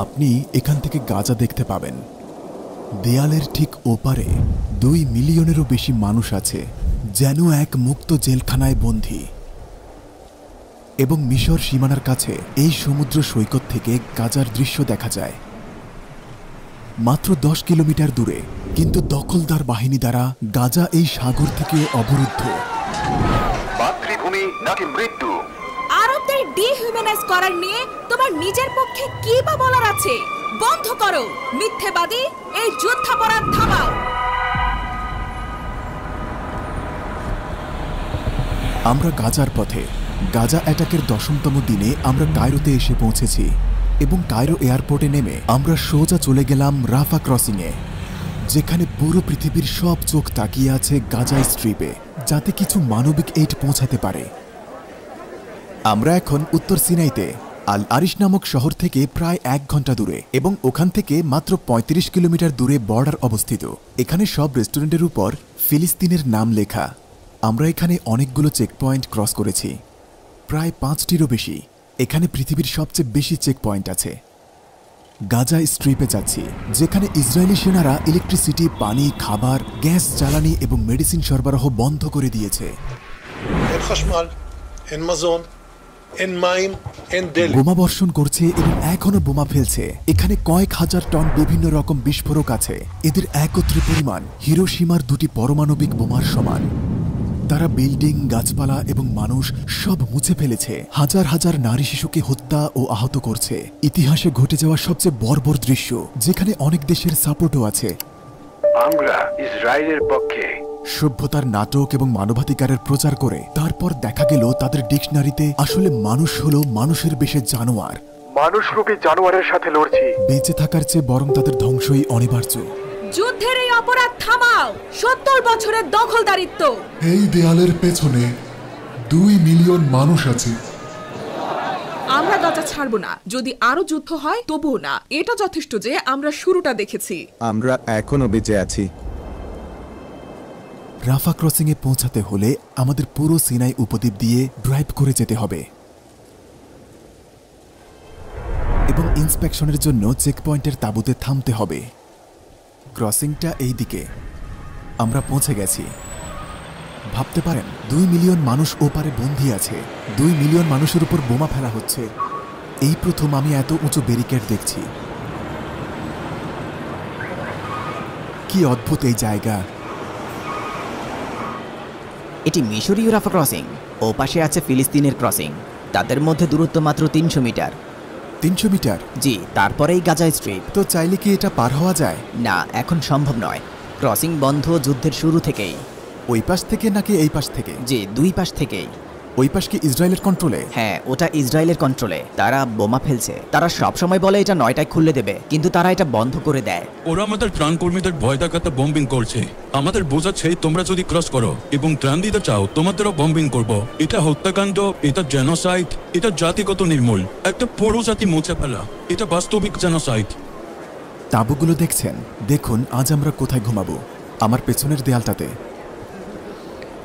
আপনি এখান থেকে গাজা দেখতে পাবেন। দেয়ালের ঠিক ওপারে 2 মিলিয়নেরও বেশি মানুষ আছে, যেন এক মুক্ত জেলখানায় বন্দী। এবং মিশর সীমানার কাছে এই সমুদ্র সৈকত থেকে গাজার দৃশ্য দেখা যায়। মাত্র 10 কিলোমিটার দূরে, কিন্তু দখলদার বাহিনী দ্বারা গাজা এই সাগর থেকে অবরুদ্ধ। মাতৃভূমি নাকি মৃত্যু? আরবদের ডিহিউম্যানাইজ করার নিয়ে তোমার নিজের পক্ষে কি বা বলার আছে? বন্ধ করো মিথ্যেবাদী, এই যুদ্ধাপরাধ থামাও। আমরা গাজার পথে। গাজা অ্যাটাকের 10তম দিনে আমরা কায়রোতে এসে পৌঁছেছি এবং কায়রো এয়ারপোর্টে নেমে আমরা সোজা চলে গেলাম রাফা ক্রসিংয়ে, যেখানে পুরো পৃথিবীর সব চোখ তাকিয়ে আছে গাজা স্ট্রিপে, যাতে কিছু মানবিক এইড পৌঁছাতে পারে। আমরা এখন উত্তর সিনাইতে আল আরিশ নামক শহর থেকে প্রায় 1 ঘন্টা দূরে, এবং ওখান থেকে মাত্র 35 কিলোমিটার দূরে বর্ডার অবস্থিত। এখানে সব রেস্টুরেন্টের উপর ফিলিস্তিনের নাম লেখা। আমরা এখানে অনেকগুলো চেকপয়েন্ট ক্রস করেছি, প্রায় 5টিরও বেশি। এখানে পৃথিবীর সবচেয়ে বেশি চেকপয়েন্ট আছে। গাজা স্ট্রিপে যাচ্ছি, যেখানে ইসরায়েলি সেনারা ইলেকট্রিসিটি, পানি, খাবার, গ্যাস, জ্বালানি এবং মেডিসিন সরবরাহ বন্ধ করে দিয়েছে। বোমা বর্ষণ করছে এবং এখনো বোমা ফেলছে। এখানে কয়েক হাজার টন বিভিন্ন রকম বিস্ফোরক আছে। এদের একত্রে পরিমাণ হিরোশিমার 2টি পারমাণবিক বোমার সমান। তারা বিল্ডিং, গাছপালা এবং মানুষ সব মুছে ফেলেছে। হাজার হাজার নারী শিশুকে হত্যা ও আহত করছে। ইতিহাসে ঘটে যাওয়া সবচেয়ে বর্বর দৃশ্য, যেখানে অনেক দেশের সাপোর্টও আছে। আমরা ইসরায়েলের পক্ষে। সভ্যতার নাটক এবং মানবাধিকারের প্রচার করে তারপর দেখা গেল তাদের ডিকশনারিতে আসলে মানুষ হলো মানুষের বেশে জানোয়ার। মানুষরূপী জানোয়ারের সাথে লড়ছি। বেঁচে থাকার চেয়ে বরং তাদের ধ্বংসই অনিবার্য। যুদ্ধের এই অপরাধ থামাও। 70 বছরের দখলদারিত্ব। এই দেয়ালের পেছনে 2 মিলিয়ন মানুষ আছে। আমরা গাজা ছাড়বো না। যদি আরো যুদ্ধ হয় তবুও না। এটা যথেষ্ট যে আমরা শুরুটা দেখেছি। আমরা এখনো বেঁচে আছি। রাফা ক্রসিংয়ে পৌঁছাতে হলে আমাদের পুরো সিনাই উপদ্বীপ দিয়ে ড্রাইভ করে যেতে হবে এবং ইন্সপেকশনের জন্য চেকপয়েন্টের তাঁবুতে থামতে হবে। ক্রসিংটা এই দিকে। আমরা পৌঁছে গেছি। ভাবতে পারেন 2 মিলিয়ন মানুষ ওপারে বন্দী আছে। 2 মিলিয়ন মানুষের উপর বোমা ফেলা হচ্ছে। এই প্রথম আমি এত উঁচু ব্যারিকেড দেখছি। কি অদ্ভুত এই জায়গা। এটি মিশরীয় রাফা ক্রসিং। ও পাশে আছে ফিলিস্তিনের ক্রসিং। তাদের মধ্যে দূরত্ব মাত্র 300 মিটার। 300 মিটার? জি, তারপরেই গাজা স্ট্রিপ। তো চাইলে কি এটা পার হওয়া যায়? না, এখন সম্ভব নয়। ক্রসিং বন্ধ যুদ্ধের শুরু থেকেই। ওই পাশ থেকে নাকি এই পাশ থেকে? জি, 2 পাশ থেকেই। ওই পাশ কি ইসরায়েলের কন্ট্রোলে? হ্যাঁ, ওটা ইসরায়েলের কন্ট্রোলে। তারা বোমা ফেলছে। তারা সব সময় বলে এটা 9টায় খুলে দেবে, কিন্তু তারা এটা বন্ধ করে দেয়। ওরা আমাদের ত্রাণকর্মীদের ভয় দেখাতে বম্বিং করছে। আমাদের বোঝাচ্ছে তোমরা যদি ক্রস করো এবং ত্রাণ দিতে চাও তোমাদেরও বম্বিং করব। এটা হত্যাকাণ্ড, এটা জেনোসাইড, এটা জাতিগত নির্মূল। একটা পুরো জাতি মুছে ফেলা, এটা বাস্তবিক জেনোসাইড। তাঁবুগুলো দেখছেন? দেখুন আজ আমরা কোথায় ঘুমাবো। আমার পেছনের দেয়ালটাতে।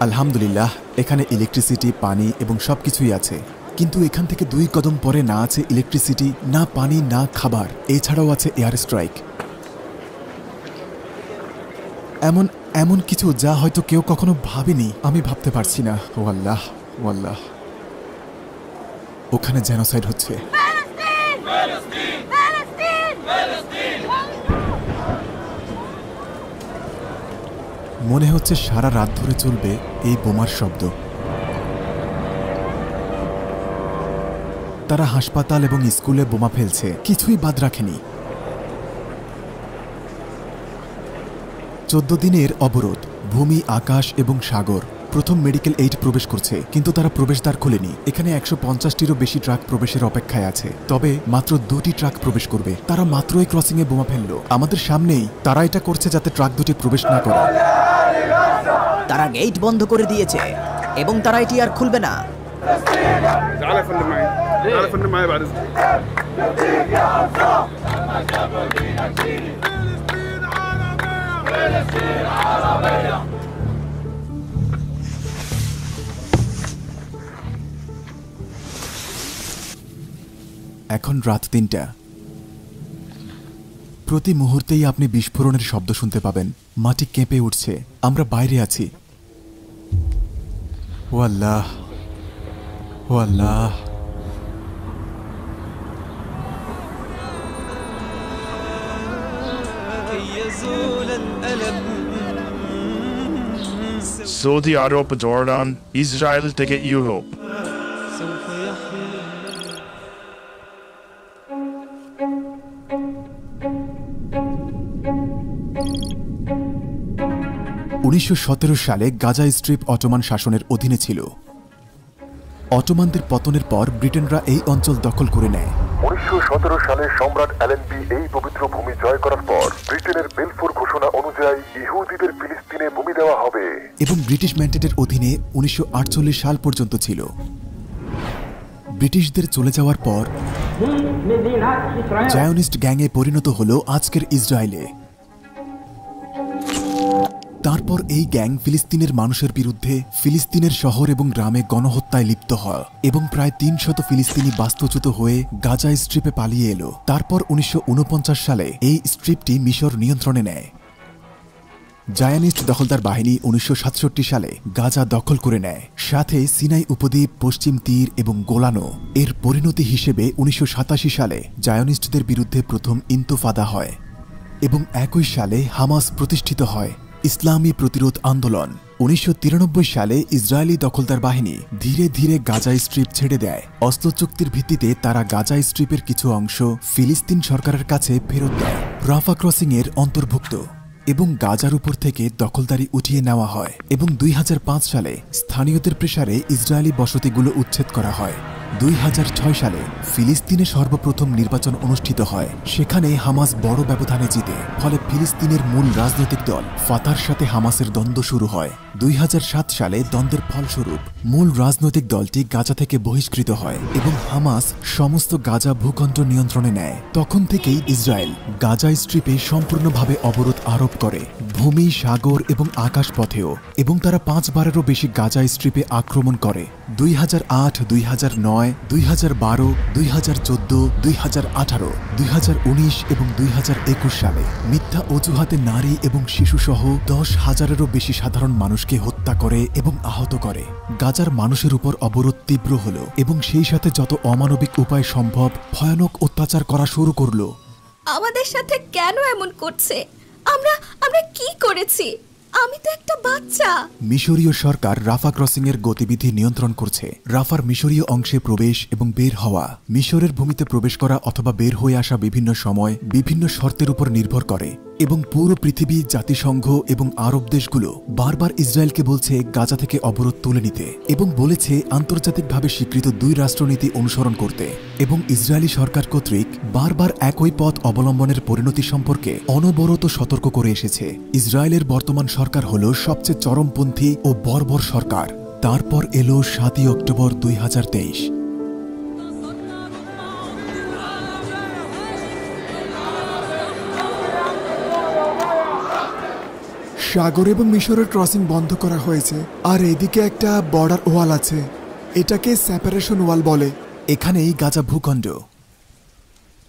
আলহামদুলিল্লাহ, এখানে ইলেকট্রিসিটি, পানি এবং সবকিছুই আছে। কিন্তু এখান থেকে 2 কদম পরে না আছে ইলেকট্রিসিটি, না পানি, না খাবার। এছাড়াও আছে এয়ার স্ট্রাইক। এমন কিছু যা হয়তো কেউ কখনো ভাবেনি। আমি ভাবতে পারছি না। ও আল্লাহ, ও আল্লাহ, ওখানে জেনোসাইড হচ্ছে। মনে হচ্ছে সারা রাত ধরে চলবে এই বোমার শব্দ। তারা হাসপাতাল এবং স্কুলে বোমা ফেলছে, কিছুই বাদ রাখেনি। 14 দিনের অবরোধ। ভূমি, আকাশ এবং সাগর। প্রথম মেডিকেল এইড প্রবেশ করছে, কিন্তু তারা প্রবেশদ্বার খোলেনি। এখানে 150টিরও বেশি ট্রাক প্রবেশের অপেক্ষায় আছে, তবে মাত্র 2টি ট্রাক প্রবেশ করবে। তারা মাত্রই ক্রসিংয়ে বোমা ফেললো আমাদের সামনেই। তারা এটা করছে যাতে ট্রাক দুটি প্রবেশ না করে। তারা গেট বন্ধ করে দিয়েছে এবং তারা এটি আর খুলবে না। এখন রাত 3টা। প্রতি মুহূর্তেই আপনি বিস্ফোরণের শব্দ শুনতে পাবেন। মাটি কেঁপে উঠছে। আমরা বাইরে আছি। ও আল্লাহ, ও আল্লাহ। সৌদি আরব, জর্ডান, ইসরায়েল থেকে ইউরোপ, 1917 সালে গাজা স্ট্রিপ অটোমান শাসনের অধীনে ছিল। অটোমানদের পতনের পর ব্রিটেনরা এই অঞ্চল দখল করে নেয়। 1917 সালে সম্রাট অ্যালেনবি এই পবিত্র ভূমি জয় করার পর ব্রিটেনের বেলফোর ঘোষণা অনুযায়ী ইহুদিদের ফিলিস্তিনে ভূমি দেওয়া হবে এবং ব্রিটিশ ম্যান্ডেটের অধীনে 1948 সাল পর্যন্ত ছিল। ব্রিটিশদের চলে যাওয়ার পর জায়নিস্ট গ্যাংয়ে পরিণত হল আজকের ইসরায়েলে। তারপর এই গ্যাং ফিলিস্তিনের মানুষের বিরুদ্ধে ফিলিস্তিনের শহর এবং গ্রামে গণহত্যায় লিপ্ত হয় এবং প্রায় 300 ফিলিস্তিনি বাস্তুচ্যুত হয়ে গাজা স্ট্রিপে পালিয়ে এলো। তারপর 1949 সালে এই স্ট্রিপটি মিশর নিয়ন্ত্রণে নেয়। জায়নিস্ট দখলদার বাহিনী 1967 সালে গাজা দখল করে নেয়, সাথে সিনাই উপদ্বীপ, পশ্চিম তীর এবং গোলানো। এর পরিণতি হিসেবে 1987 সালে জায়নিস্টদের বিরুদ্ধে প্রথম ইন্তিফাদা হয় এবং একই সালে হামাস প্রতিষ্ঠিত হয়, ইসলামী প্রতিরোধ আন্দোলন। 1993 সালে ইসরায়েলি দখলদার বাহিনী ধীরে ধীরে গাজা স্ট্রিপ ছেড়ে দেয়। অসলো চুক্তির ভিত্তিতে তারা গাজা স্ট্রিপের কিছু অংশ ফিলিস্তিন সরকারের কাছে ফেরত দেয়, রাফা ক্রসিং এর অন্তর্ভুক্ত, এবং গাজার উপর থেকে দখলদারি উঠিয়ে নেওয়া হয় এবং 2005 সালে স্থানীয়দের প্রেসারে ইসরায়েলি বসতিগুলো উচ্ছেদ করা হয়। 2006 সালে ফিলিস্তিনে সর্বপ্রথম নির্বাচন অনুষ্ঠিত হয়। সেখানে হামাস বড় ব্যবধানে জিতে, ফলে ফিলিস্তিনের মূল রাজনৈতিক দল ফাতার সাথে হামাসের দ্বন্দ্ব শুরু হয়। 2007 সালে দ্বন্দ্বের ফলস্বরূপ মূল রাজনৈতিক দলটি গাজা থেকে বহিষ্কৃত হয় এবং হামাস সমস্ত গাজা ভূখণ্ড নিয়ন্ত্রণে নেয়। তখন থেকেই ইসরায়েল গাজা স্ট্রিপে সম্পূর্ণভাবে অবরোধ আরোপ করে, ভূমি, সাগর এবং আকাশ পথেও, এবং তারা 5 বারেরও বেশি গাজা স্ট্রিপে আক্রমণ করে। 2008, 2009, 2012, 2014, 2018, 2019 এবং 2021 সালে মিথ্যা অজুহাতে নারী এবং শিশুসহ 10,000-এরও বেশি সাধারণ মানুষকে হত্যা করে এবং আহত করে। গাজার মানুষের উপর অবরোধ তীব্র হল এবং সেই সাথে যত অমানবিক উপায় সম্ভব ভয়ানক অত্যাচার করা শুরু করল। আমাদের সাথে কেন এমন করছে? আমরা কি করেছি? আমি তো একটা বাচ্চা। মিশরীয় সরকার রাফা ক্রসিং এর গতিবিধি নিয়ন্ত্রণ করছে। রাফার মিশরীয় অংশে প্রবেশ এবং বের হওয়া, মিশরের ভূমিতে প্রবেশ করা অথবা বের হয়ে আসা বিভিন্ন সময় বিভিন্ন শর্তের উপর নির্ভর করে এবং পুরো পৃথিবী, জাতিসংঘ এবং আরব দেশগুলো বারবার ইসরায়েলকে বলছে গাজা থেকে অবরোধ তুলে নিতে এবং বলেছে আন্তর্জাতিকভাবে স্বীকৃত 2 রাষ্ট্রনীতি অনুসরণ করতে, এবং ইসরায়েলি সরকার কর্তৃক বারবার একই পথ অবলম্বনের পরিণতি সম্পর্কে অনবরত সতর্ক করে এসেছে। ইসরায়েলের বর্তমান সরকার হল সবচেয়ে চরমপন্থী ও বর্বর সরকার। তারপর এলো 7 অক্টোবর 2023। সাগর এবং মিশরের ক্রসিং বন্ধ করা হয়েছে, আর এদিকে একটা বর্ডার ওয়াল আছে। এটাকে সেপারেশন ওয়াল বলে। এখানেই গাজা ভূখণ্ড।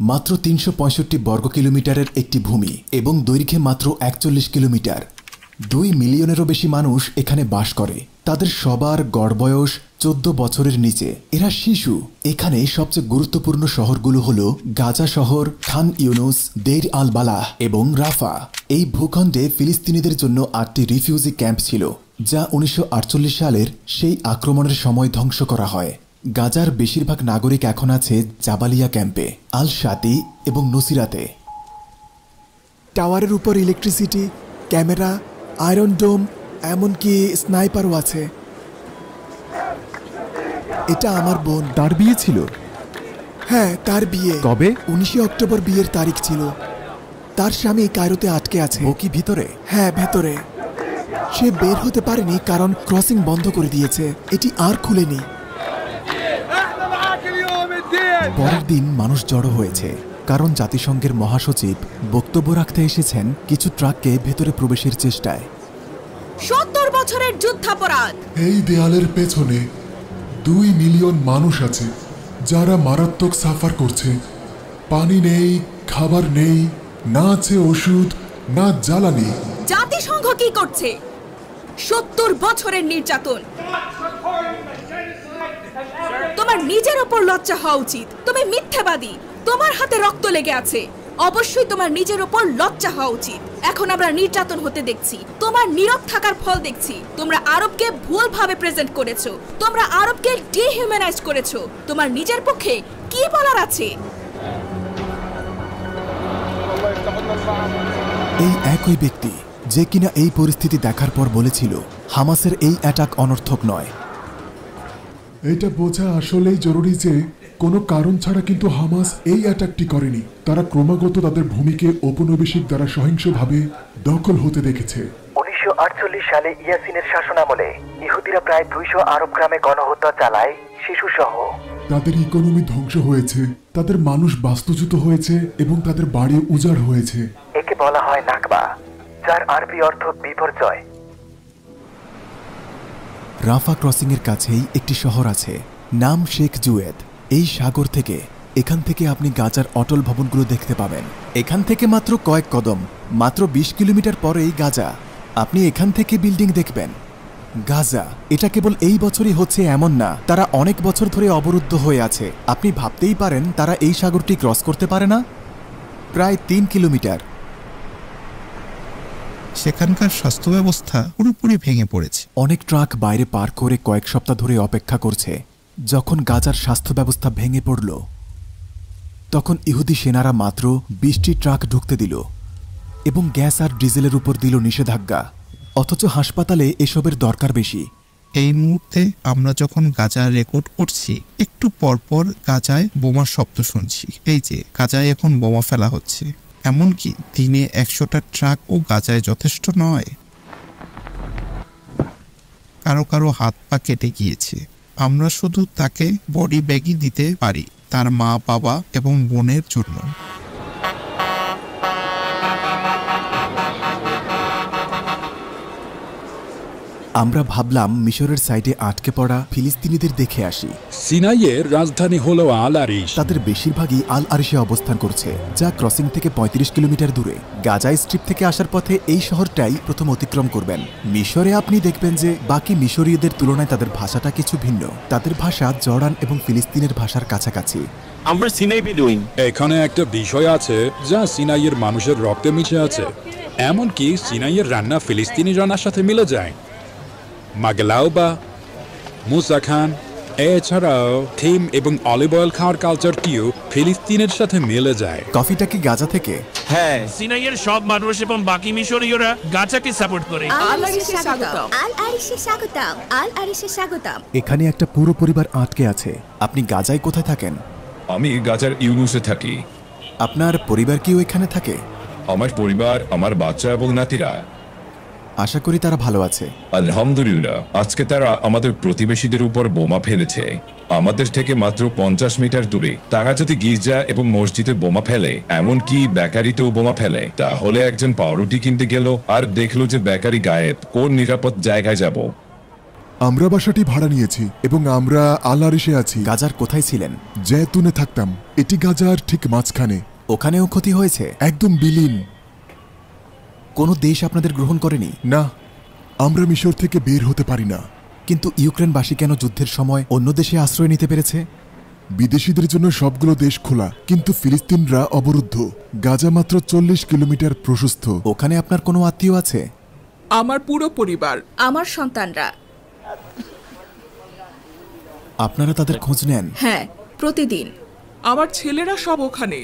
মাত্র 365 বর্গ কিলোমিটারের একটি ভূমি এবং দৈর্ঘ্যে মাত্র 41 কিলোমিটার। 2 মিলিয়নেরও বেশি মানুষ এখানে বাস করে। তাদের সবার গড় বয়স 14 বছরের নিচে। এরা শিশু। এখানে সবচেয়ে গুরুত্বপূর্ণ শহরগুলো হল গাজা শহর, খান ইউনুস, দেইর আল বালাহ এবং রাফা। এই ভূখণ্ডে ফিলিস্তিনিদের জন্য 8টি রিফিউজি ক্যাম্প ছিল, যা 1948 সালের সেই আক্রমণের সময় ধ্বংস করা হয়। গাজার বেশিরভাগ নাগরিক এখন আছে জাবালিয়া ক্যাম্পে, আল শাতি এবং নুসিরাতে। টাওয়ারের উপর ইলেকট্রিসিটি, ক্যামেরা, আয়রন ডোম, এমনকি স্নাইপারও আছে। এটা আমার বোন। তার বিয়ে ছিল? হ্যাঁ, তার বিয়ে। কবে? 19 অক্টোবর বিয়ের তারিখ ছিল। তার স্বামী কায়রোতে আটকে আছে। ও কি ভিতরে? হ্যাঁ, ভেতরে। সে বের হতে পারেনি কারণ ক্রসিং বন্ধ করে দিয়েছে। এটি আর খুলেনি। পরের দিন মানুষ জড়ো হয়েছে, কারণ জাতিসংঘের মহাসচিব বক্তব্য রাখতে এসেছেন কিছু ট্রাককে ভেতরে প্রবেশের চেষ্টায়। 70 বছরের যুদ্ধাপরাধ। এই দেয়ালের পেছনে 2 মিলিয়ন মানুষ আছে যারা মারাত্মক সাফার করছে। পানি নেই, খাবার নেই, না আছে ওষুধ, না জ্বালানি। জাতিসংঘ কি করছে? 70 বছরের নির্যাতন। তোমার নিজের ওপর লজ্জা হওয়া উচিত। তুমি মিথ্যাবাদী, তোমার হাতে রক্ত লেগে আছে। অবশ্যই তোমার নিজের ওপর লজ্জা হওয়া উচিত। এখন আমরা নির্যাতন হতে দেখছি, তোমার নীরব থাকার ফল দেখছি। তোমরা আরবকে ভুলভাবে প্রেজেন্ট করেছো, তোমরা আরবকে ডিহিউম্যানাইজ করেছো। তোমার নিজের পক্ষে কি বলার আছে? এই একই ব্যক্তি যে কিনা এই পরিস্থিতি দেখার পর বলেছিল হামাসের এই অ্যাটাক অনর্থক নয়। এটা বোঝা আসলেই জরুরি যে কোনো কারণ ছাড়া কিন্তু হামাস এই অ্যাটাকটি করেনি। তারা ক্রমাগত তাদের ভূমিকে ঔপনিবেশিক দ্বারা সহিংসভাবে দখল হতে দেখেছে। 1948 সালে ইয়াসিনের শাসনামলে ইহুদিরা প্রায় 200 আরব গ্রামে গণহত্যা চালায়, শিশুসহ। তাদের ইকোনমি ধ্বংস হয়েছে, তাদের মানুষ বাস্তুচ্যুত হয়েছে এবং তাদের বাড়ি উজাড় হয়েছে। একে বলা হয় নাকবা, যার আরবি অর্থ বিপর্যয়। রাফা ক্রসিং এর কাছেই একটি শহর আছে, নাম শেখ জুয়েদ। এই সাগর থেকে এখান থেকে আপনি গাজার অটল ভবনগুলো দেখতে পাবেন। এখান থেকে মাত্র কয়েক কদম, মাত্র 20 কিলোমিটার পরেই গাজা। আপনি এখান থেকে বিল্ডিং দেখবেন। গাজা এটা কেবল এই বছরই হচ্ছে এমন না, তারা অনেক বছর ধরে অবরুদ্ধ হয়ে আছে। আপনি ভাবতেই পারেন তারা এই সাগরটি ক্রস করতে পারে না। প্রায় 3 কিলোমিটার। সেখানকার স্বাস্থ্য ব্যবস্থা পুরোপুরি ভেঙে পড়েছে। অনেক ট্রাক বাইরে পার করে কয়েক সপ্তাহ ধরে অপেক্ষা করছে। যখন গাজার স্বাস্থ্য ব্যবস্থা ভেঙে পড়ল, তখন ইহুদি সেনারা মাত্র 20টি ট্রাক ঢুকতে দিল এবং গ্যাস আর ডিজেলের উপর দিল নিষেধাজ্ঞা। অথচ হাসপাতালে এসবের দরকার বেশি। এই মুহূর্তে আমরা যখন গাজা রেকর্ড করছি, একটু পরপর গাজায় বোমার শব্দ শুনছি। এই যে গাজায় এখন বোমা ফেলা হচ্ছে। এমনকি দিনে 100টা ট্রাক ও গাজায় যথেষ্ট নয়। কারো কারো হাত পা কেটে গিয়েছে। আমরা শুধু তাকে বডি ব্যাগই দিতে পারি, তার মা, বাবা এবং বোনের জন্য। আমরা ভাবলাম মিশরের সাইডে আটকে পড়া ফিলিস্তিনিদের দেখে আসি। সিনাইয়ের রাজধানী হলো আল আরিশ। তাদের বেশিরভাগই আল আরিশে অবস্থান করছে, যা ক্রসিং থেকে 35 কিলোমিটার দূরে। গাজা স্ট্রিপ থেকে আসার পথে এই শহরটাই প্রথম অতিক্রম করবেন। মিশরে আপনি দেখবেন যে বাকি মিশরীয়দের তুলনায় তাদের ভাষাটা কিছু ভিন্ন। তাদের ভাষা জর্ডান এবং ফিলিস্তিনের ভাষার কাছাকাছি। আমরা সিনাই বেদুইন। এখানে একটা বিষয় আছে যা সিনাইয়ের মানুষের রক্তে মিশে আছে। এমনকি সিনাইয়ের রান্না ফিলিস্তিনি রান্নার সাথে মিলে যায়। মাগলাউবা, মুসা খান, এছাড়াও থিম এবং অলিভ অয়েল খাওয়ার কালচারটিও ফিলিস্তিনের সাথে মিলে যায়। কফিটা কি গাজা থেকে? হ্যাঁ, সিনাইয়ের সব মানুষ এবং বাকি মিশরীয়রা গাজাকে সাপোর্ট করে। আল আরিশে স্বাগতম, আল আরিশে স্বাগতম, আল আরিশে স্বাগতম। এখানে একটা পুরো পরিবার আটকে আছে। আপনি গাজায় কোথায় থাকেন? আমি গাজার ইউনুসে থাকি। আপনার পরিবার কি এখানে থাকে? আমার পরিবার, আমার বাচ্চা এবং নাতিরা। আশা করি তারা ভালো আছে। আলহামদুলিল্লাহ। আজকে তারা আমাদের প্রতিবেশীদের উপর বোমা ফেলেছে, আমাদের থেকে মাত্র 50 মিটার দূরে। তারা যদি গির্জা এবং মসজিদে বোমা ফেলে, এমনকি বেকারিতেও বোমা ফেলে, তাহলে একজন পাউরুটি কিনতে গেল আর দেখলো যে বেকারি গায়েব। কোন নিরাপদ জায়গায় যাব? আমরা বাসাটি ভাড়া নিয়েছি এবং আমরা আল আরিশে আছি। গাজার কোথায় ছিলেন? জেতুনে থাকতাম। এটি গাজার ঠিক মাঝখানে। ওখানেও ক্ষতি হয়েছে? একদম বিলীন। কোনো দেশ আপনাদের গ্রহণ করেনি? না, আমরা মিশর থেকে বের হতে পারি না। কিন্তু ইউক্রেনবাসী কেন যুদ্ধের সময় অন্য দেশে আশ্রয় নিতে পেরেছে? বিদেশিদের জন্য সবগুলো দেশ খোলা, কিন্তু ফিলিস্তিনরা অবরুদ্ধ। গাজা মাত্র 40 কিলোমিটার প্রশস্ত। ওখানে আপনার কোনো আত্মীয় আছে? আমার পুরো পরিবার, আমার সন্তানরা। আপনারা তাদের খোঁজ নেন? হ্যাঁ, প্রতিদিন। আমার ছেলেরা সব ওখানে।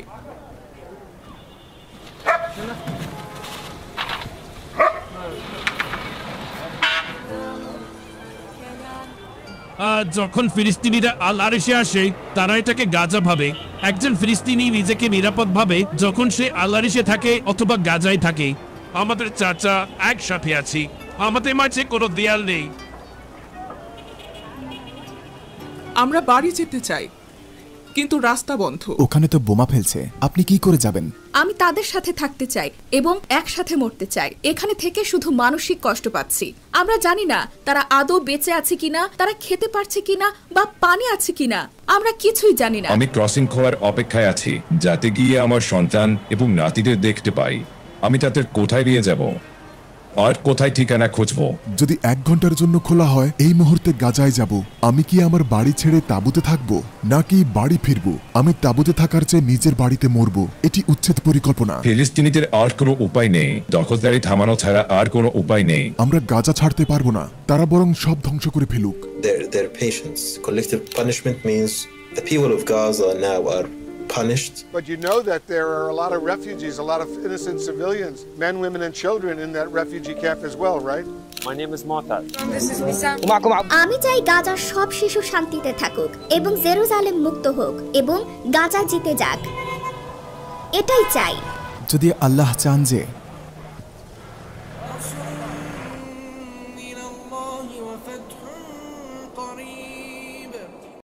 যখন ফিলিস্তিনিরা আল আরিশে আসে, তারা এটাকে গাজা ভাবে। একজন ফিলিস্তিনি নিজেকে নিরাপদ ভাবে যখন সে আল আরিশে থাকে অথবা গাজায় থাকে। আমাদের চাচা একসাথে আছি, আমাদের মাঝে কোনো দেয়াল নেই। আমরা বাড়ি যেতে চাই, কিন্তু রাস্তা বন্ধ। ওখানে তো বোমা ফেলছে, আপনি কি করে যাবেন? আমি তাদের সাথে থাকতে চাই এবং একসাথে মরতে চাই। এখানে থেকে শুধু মানসিক কষ্ট পাচ্ছি। আমরা জানি না তারা আদৌ বেঁচে আছে কিনা, তারা খেতে পারছে কিনা বা পানি আছে কিনা, আমরা কিছুই জানি না। আমি ক্রসিং হওয়ার অপেক্ষায় আছি, যাতে গিয়ে আমার সন্তান এবং নাতিদের দেখতে পাই। আমি তাদের কোথায় নিয়ে যাব আর কোথায় ঠিকানা খুঁজবো? যদি 1 ঘন্টার জন্য খোলা হয়, এই মুহূর্তে গাজায় যাব। আমি কি আমার বাড়ি ছেড়ে তাঁবুতে থাকবো নাকি বাড়ি ফিরবো? আমি তাঁবুতে থাকার চেয়ে নিজের বাড়িতে মরবো। এটি উচ্ছেদ পরিকল্পনা। ফিলিস্তিনিদের আর কোনো উপায় নেই, দখলদারি থামানো ছাড়া আর কোনো উপায় নেই। আমরা গাজা ছাড়তে পারবো না, তারা বরং সব ধ্বংস করে ফেলুক। Their patience. Collective punishment means the people of Gaza now are punished. But you know that there are a lot of refugees, a lot of innocent civilians, men, women and children in that refugee camp as well, right? My name is Mu'taz. This is Wissam. আমি চাই গাজার সব শিশু শান্তিতে থাকুক এবং Jerusalem মুক্ত হোক এবং গাজা জিতে যাক। এটাই চাই। যদি আল্লাহ চান যে